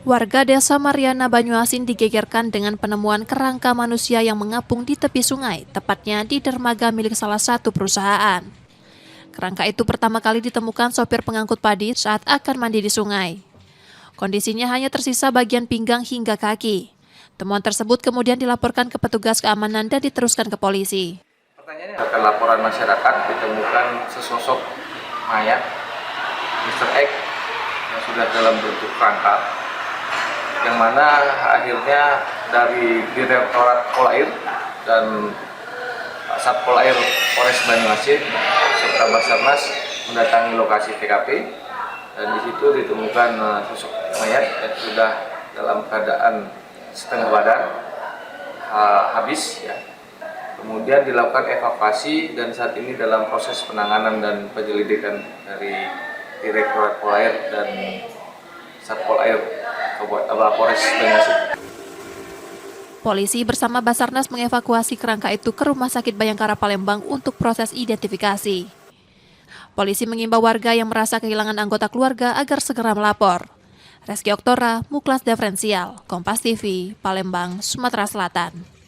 Warga desa Mariana Banyuasin digegerkan dengan penemuan kerangka manusia yang mengapung di tepi sungai, tepatnya di dermaga milik salah satu perusahaan. Kerangka itu pertama kali ditemukan sopir pengangkut padi saat akan mandi di sungai. Kondisinya hanya tersisa bagian pinggang hingga kaki. Temuan tersebut kemudian dilaporkan ke petugas keamanan dan diteruskan ke polisi. Pertanyaannya, berdasarkan laporan masyarakat ditemukan sesosok mayat Mr. X yang sudah dalam bentuk kerangka, yang mana akhirnya dari Direktorat Polair dan Satpol Air Polres Banyuasin serta Basarnas mendatangi lokasi TKP, dan di situ ditemukan sosok mayat yang sudah dalam keadaan setengah badan, habis ya. Kemudian dilakukan evakuasi dan saat ini dalam proses penanganan dan penyelidikan dari Direktorat Polair dan Satpol Air Polres Banyuasin. Polisi bersama Basarnas mengevakuasi kerangka itu ke Rumah Sakit Bayangkara Palembang untuk proses identifikasi. Polisi mengimbau warga yang merasa kehilangan anggota keluarga agar segera melapor. Reski Oktora, Muklas Diferensial, Kompas TV, Palembang, Sumatera Selatan.